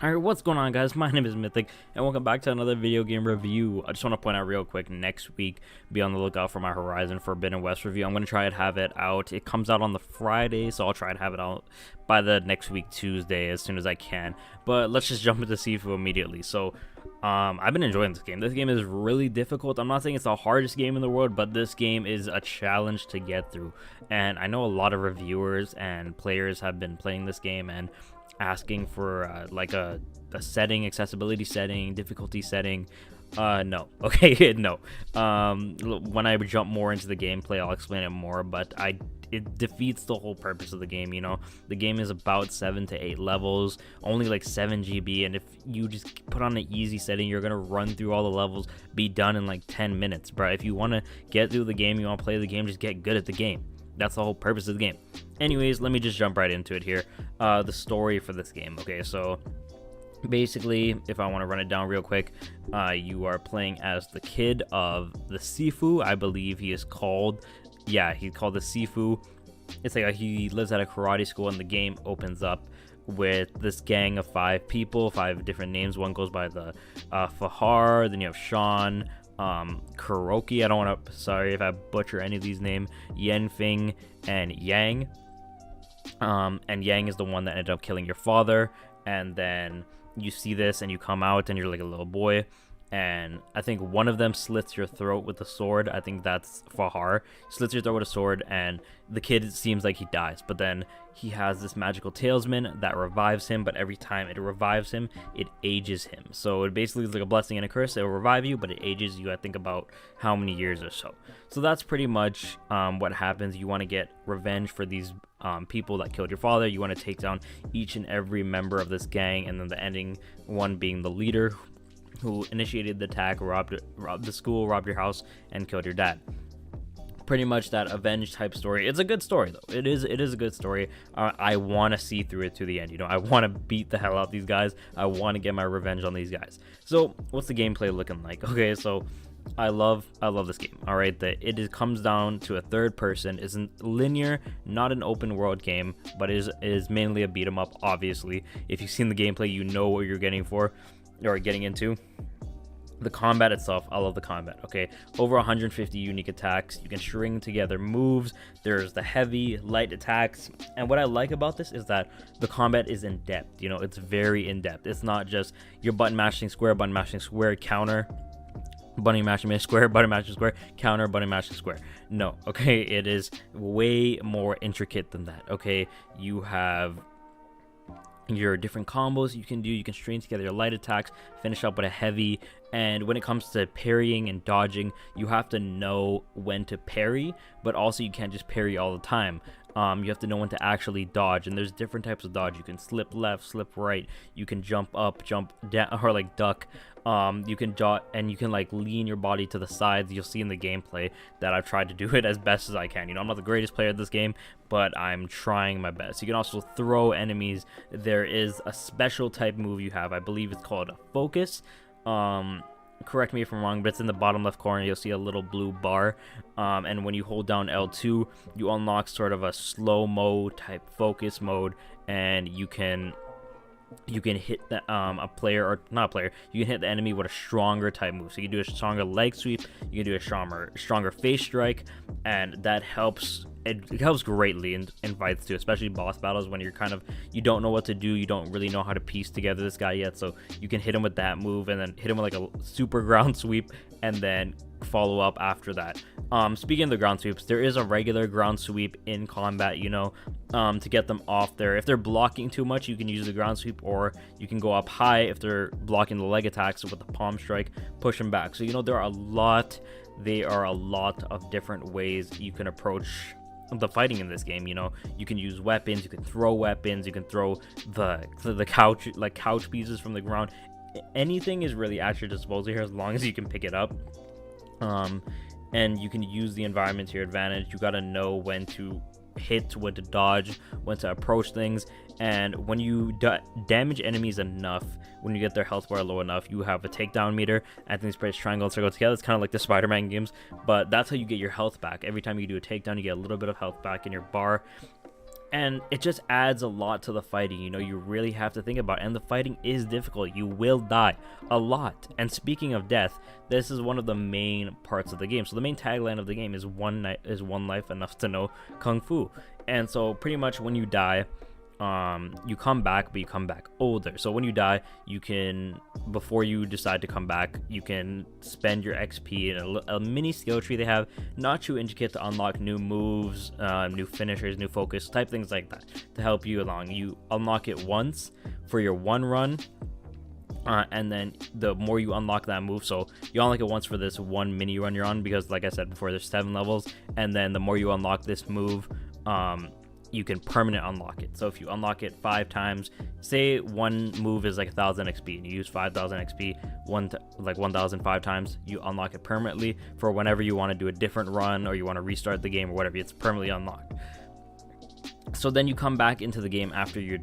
Alright, what's going on, guys? My name is Mythic, and welcome back to another video game review. I just want to point out real quick, next week, be on the lookout for my Horizon Forbidden West review. I'm going to try to have it out. It comes out on the Friday, so I'll try to have it out by the next week, Tuesday, as soon as I can. But let's just jump into Sifu immediately. So, I've been enjoying this game. This game is really difficult. I'm not saying it's the hardest game in the world, but this game is a challenge to get through. And I know a lot of reviewers and players have been playing this game and asking for like a setting, accessibility setting, difficulty setting. No. Okay. No. When I jump more into the gameplay, I'll explain it more, but it defeats the whole purpose of the game. You know, the game is about 7 to 8 levels, only like 7 GB, and if you just put on an easy setting, you're gonna run through all the levels, be done in like 10 minutes, bro. If you want to get through the game, you want to play the game, just get good at the game. That's the whole purpose of the game. Anyways, let me just jump right into it here. The story for this game. Okay, so basically, if I want to run it down real quick, you are playing as the kid of the Sifu. I believe he is called, yeah, he's called the Sifu. It's like he lives at a karate school, and the game opens up with this gang of 5 people, 5 different names. One goes by the Fahar, then you have Sean, Kuroki, I don't want to, sorry if I butcher any of these names, Yenfing, and Yang. And Yang is the one that ended up killing your father. And then you see this and you come out and you're like a little boy, and I think one of them slits your throat with a sword. I think that's Fahar. Slits your throat with a sword, and the kid seems like he dies, but then he has this magical talisman that revives him, but every time it revives him, it ages him. So it basically is like a blessing and a curse. It will revive you, but it ages you, I think, about how many years or so. So that's pretty much what happens. You want to get revenge for these people that killed your father. You want to take down each and every member of this gang, and then the ending one being the leader who initiated the attack, robbed the school, robbed your house, and killed your dad. Pretty much that avenge type story. It's a good story though. It is a good story. I want to see through it to the end. You know, I want to beat the hell out of these guys. I want to get my revenge on these guys. So what's the gameplay looking like? Okay, so I love this game. All right, comes down to a third person, isn't linear, not an open world game, but is mainly a beat 'em up. Obviously, if you've seen the gameplay, you know what you're getting into. The combat itself, I love the combat. Okay, over 150 unique attacks. You can string together moves. There's the heavy, light attacks, and what I like about this is that the combat is in depth. You know, it's very in depth. It's not just your button mashing square, counter, button mashing square, button mashing square, counter, button mashing square. No, okay, it is way more intricate than that. Okay, you have your different combos you can do. You can string together your light attacks, finish up with a heavy, and when it comes to parrying and dodging, you have to know when to parry, but also you can't just parry all the time. You have to know when to actually dodge, and there's different types of dodge. You can slip left, slip right, you can jump up, jump down, or like duck. You can dodge, and you can like lean your body to the sides. You'll see in the gameplay that I've tried to do it as best as I can. You know, I'm not the greatest player at this game, but I'm trying my best. You can also throw enemies. There is a special type move you have. I believe it's called a focus. Correct me if I'm wrong, but it's in the bottom left corner. You'll see a little blue bar, and when you hold down L2, you unlock sort of a slow-mo type focus mode, and you can hit the a player, or not a player, you can hit the enemy with a stronger type move. So you can do a stronger leg sweep, you can do a stronger face strike, and that helps. It helps greatly in fights too, especially boss battles when you don't know what to do, you don't really know how to piece together this guy yet. So you can hit him with that move, and then hit him with like a super ground sweep, and then follow up after that. Speaking of the ground sweeps, there is a regular ground sweep in combat, you know, to get them off there. If they're blocking too much, you can use the ground sweep, or you can go up high if they're blocking the leg attacks with the palm strike, push them back. So, you know, there are a lot of different ways you can approach the fighting in this game. You know, you can use weapons, you can throw weapons, you can throw the couch pieces from the ground. Anything is really at your disposal here, as long as you can pick it up. And you can use the environment to your advantage. You got to know when to hit, when to dodge, when to approach things, and when you damage enemies enough, when you get their health bar low enough, you have a takedown meter. I think it's press triangle and circle together. It's kind of like the Spider-Man games, but that's how you get your health back. Every time you do a takedown, you get a little bit of health back in your bar. and it just adds a lot to the fighting. You know, you really have to think about it. And the fighting is difficult. You will die a lot. And speaking of death, this is one of the main parts of the game. So the main tagline of the game is one life enough to know kung fu. And so pretty much when you die, you come back, but you come back older. So when you die, you can, before you decide to come back, you can spend your XP in a mini skill tree they have, not you intricate, to unlock new moves, new finishers, new focus type things like that to help you along. You unlock it once for your one run, and then the more you unlock that move, so you unlock it once for this one mini run you're on, because like I said before, there's 7 levels, and then the more you unlock this move, you can permanent unlock it. So if you unlock it 5 times, say one move is like 1000 XP and you use 5000 XP 1005 times, you unlock it permanently for whenever you want to do a different run, or you want to restart the game or whatever. It's permanently unlocked. So then you come back into the game after your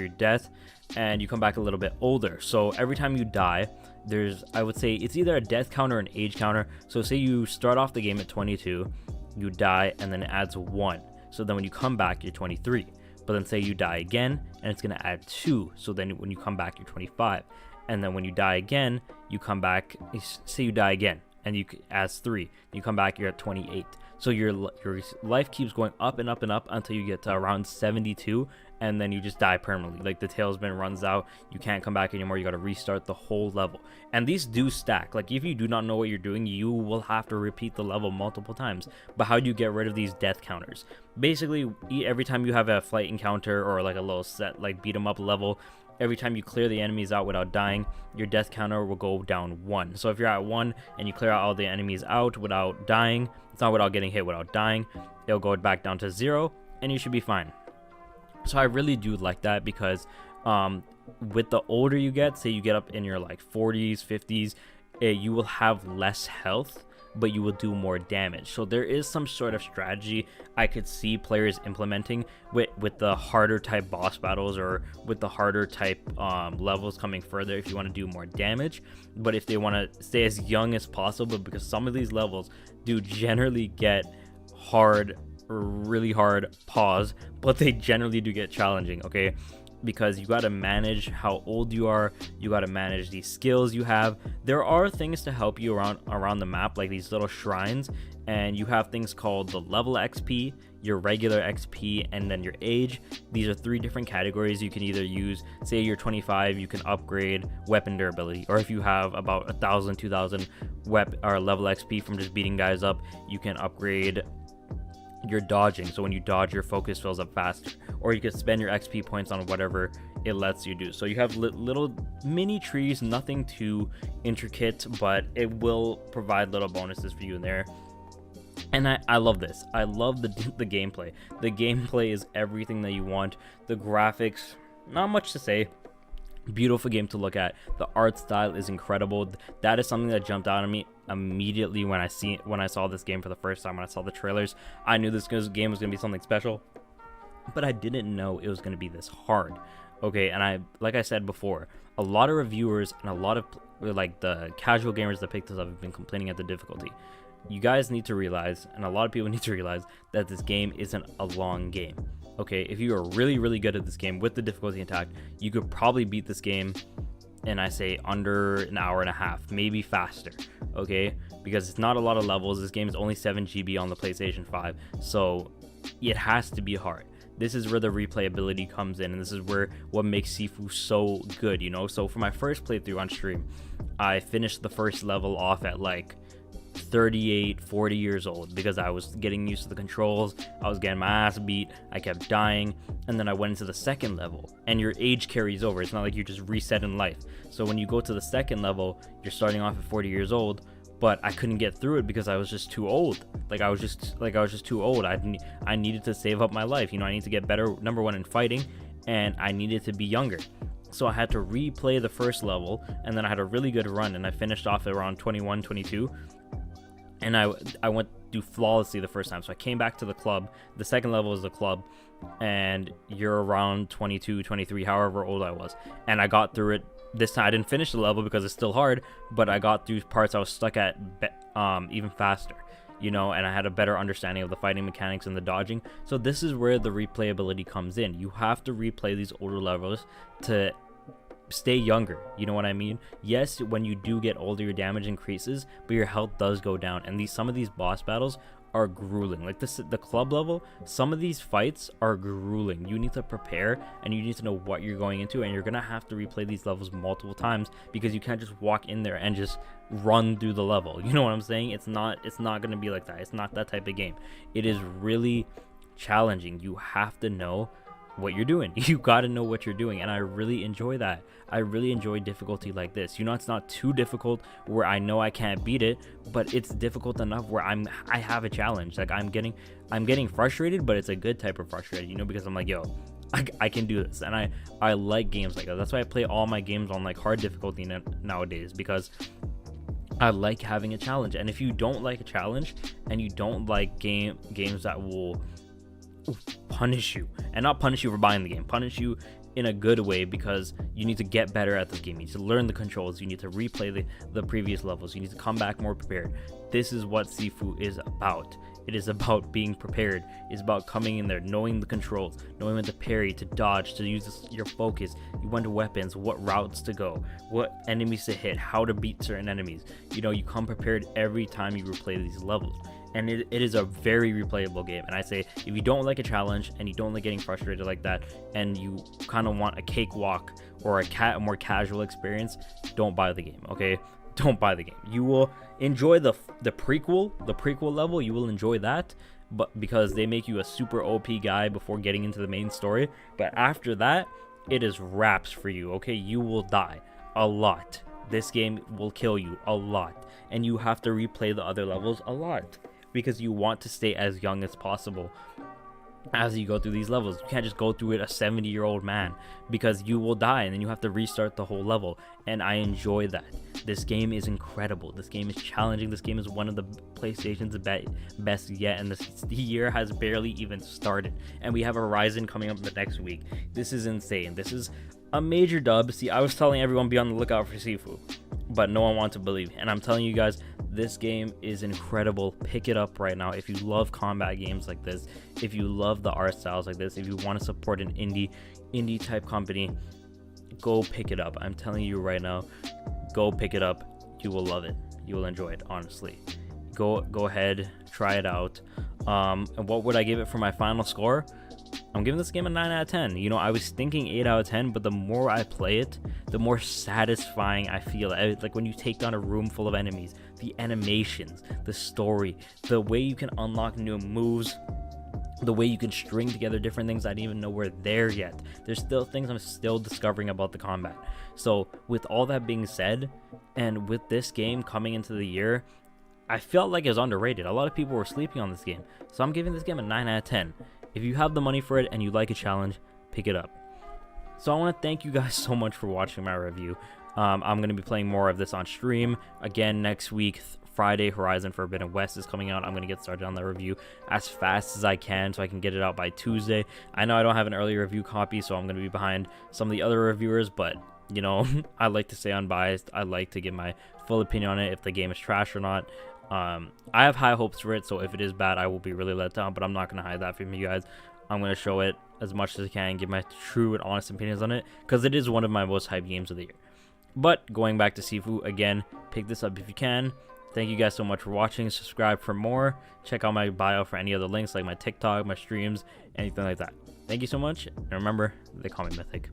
death, and you come back a little bit older. So every time you die, there's, I would say, it's either a death counter or an age counter. So say you start off the game at 22, you die, and then it adds 1. So then when you come back, you're 23. But then say you die again, and it's going to add 2. So then when you come back, you're 25. And then when you die again, you come back, say you die again, and you adds 3. You come back, you're at 28. So your life keeps going up and up and up until you get to around 72, and then you just die permanently. Like the tailspin runs out, you can't come back anymore, you got to restart the whole level. And these do stack. Like if you do not know what you're doing, you will have to repeat the level multiple times. But how do you get rid of these death counters? Basically, every time you have a fight encounter or like a little set like beat 'em up level, every time you clear the enemies out without dying, your death counter will go down 1. So if you're at 1 and you clear out all the enemies out without dying, it's not without getting hit, without dying, it'll go back down to 0, and you should be fine. So I really do like that, because with the older you get, say you get up in your like 40s, 50s, you will have less health, but you will do more damage. So there is some sort of strategy I could see players implementing with the harder type boss battles, or with the harder type levels coming further, if you want to do more damage. But if they want to stay as young as possible, because some of these levels do generally get hard, really hard, pause, but they generally do get challenging, okay? Because you got to manage how old you are, you got to manage these skills you have. There are things to help you around the map, like these little shrines, and you have things called the level XP, your regular XP, and then your age. These are 3 different categories you can either use. Say you're 25, you can upgrade weapon durability, or if you have about 1000, 2000 level XP from just beating guys up, you can upgrade your dodging, so when you dodge, your focus fills up faster, or you can spend your XP points on whatever it lets you do. So you have little mini trees, nothing too intricate, but it will provide little bonuses for you in there. And I love this. I love the gameplay. The gameplay is everything that you want. The graphics, not much to say. Beautiful game to look at. The art style is incredible. That is something that jumped out at me immediately when I saw this game for the first time. When I saw the trailers, I knew this game was gonna be something special, but I didn't know it was gonna be this hard. Okay, and like I said before, a lot of reviewers and a lot of like the casual gamers that picked this up have been complaining at the difficulty. You guys need to realize, and a lot of people need to realize, that this game isn't a long game. Okay, if you are really, really good at this game with the difficulty intact, you could probably beat this game in, I say, under an hour and a half, maybe faster, okay? Because it's not a lot of levels. This game is only 7 GB on the PlayStation 5, so it has to be hard. This is where the replayability comes in, and this is where what makes Sifu so good, you know? So for my first playthrough on stream, I finished the first level off at like 38, 40 years old, because I was getting used to the controls, I was getting my ass beat, I kept dying, and then I went into the second level, and your age carries over. It's not like you're just reset in life. So when you go to the second level, you're starting off at 40 years old, but I couldn't get through it because I was just too old. I was just too old. I needed to save up my life, you know. I need to get better, number one, in fighting, and I needed to be younger. So I had to replay the first level, and then I had a really good run, and I finished off at around 21, 22. And I went through flawlessly the first time. So I came back to the club. The second level is the club, and you're around 22, 23, however old I was. And I got through it this time. I didn't finish the level because it's still hard, but I got through parts I was stuck at even faster. you know, and I had a better understanding of the fighting mechanics and the dodging. So this is where the replayability comes in. You have to replay these older levels to stay younger, you know what I mean? Yes, when you do get older, your damage increases, but your health does go down. And some of these boss battles are grueling. Like the club level, some of these fights are grueling. You need to prepare, and you need to know what you're going into, and you're gonna have to replay these levels multiple times, because you can't just walk in there and just run through the level. You know what I'm saying? It's not gonna be like that. It's not that type of game. It is really challenging. You have to know what you're doing. You got to know what you're doing, and I really enjoy that. I really enjoy difficulty like this. You know, it's not too difficult where I know I can't beat it, but it's difficult enough where I have a challenge. Like I'm getting frustrated, but it's a good type of frustrated, you know, because I'm like, yo, I can do this. And I like games like that. That's why I play all my games on like hard difficulty nowadays, because I like having a challenge. And if you don't like a challenge, and you don't like games that will punish you, and not punish you for buying the game, punish you in a good way, because you need to get better at this game, you need to learn the controls, you need to replay the previous levels, you need to come back more prepared. This is what Sifu is about. It is about being prepared. It's about coming in there, knowing the controls, knowing when to parry, to dodge, to use your focus, when to weapons, what routes to go, what enemies to hit, how to beat certain enemies. You know, you come prepared every time you replay these levels. And it is a very replayable game. And I say, if you don't like a challenge, and you don't like getting frustrated like that, and you kind of want a cakewalk or a more casual experience, don't buy the game, okay? Don't buy the game. You will enjoy the prequel level. You will enjoy that, but because they make you a super OP guy before getting into the main story. But after that, it is wraps for you, okay? You will die a lot. This game will kill you a lot, and you have to replay the other levels a lot, because you want to stay as young as possible as you go through these levels. You can't just go through it a 70-year-old man, because you will die, and then you have to restart the whole level. And I enjoy that. This game is incredible. This game is challenging. This game is one of the PlayStation's best yet, and the year has barely even started, and we have Horizon coming up the next week. This is insane. This is a major dub. See, I was telling everyone be on the lookout for Sifu, but no one wanted to believe, and I'm telling you guys, this game is incredible. Pick it up right now if you love combat games like this, if you love the art styles like this, if you want to support an indie type company, go pick it up. I'm telling you right now, go pick it up. You will love it. You will enjoy it, honestly. Go ahead, try it out. And what would I give it for my final score? I'm giving this game a 9 out of 10. You know, I was thinking 8 out of 10, but the more I play it, the more satisfying I feel. Like when you take down a room full of enemies, the animations, the story, the way you can unlock new moves, the way you can string together different things I didn't even know were there yet. There's still things I'm still discovering about the combat. So with all that being said, and with this game coming into the year, I felt like it was underrated. A lot of people were sleeping on this game. So I'm giving this game a 9 out of 10. If you have the money for it and you like a challenge, pick it up. So I want to thank you guys so much for watching my review. I'm going to be playing more of this on stream. Again, next week, Friday, Horizon Forbidden West is coming out. I'm going to get started on that review as fast as I can so I can get it out by Tuesday. I know I don't have an early review copy, so I'm going to be behind some of the other reviewers, but, you know, I like to stay unbiased. I like to give my full opinion on it, if the game is trash or not. I have high hopes for it, so if it is bad, I will be really let down, but I'm not going to hide that from you guys. I'm going to show it as much as I can, give my true and honest opinions on it, because it is one of my most hyped games of the year. But going back to Sifu, again, pick this up if you can. Thank you guys so much for watching. Subscribe for more. Check out my bio for any other links, like my TikTok, my streams, anything like that. Thank you so much, and remember, they call me Mythic.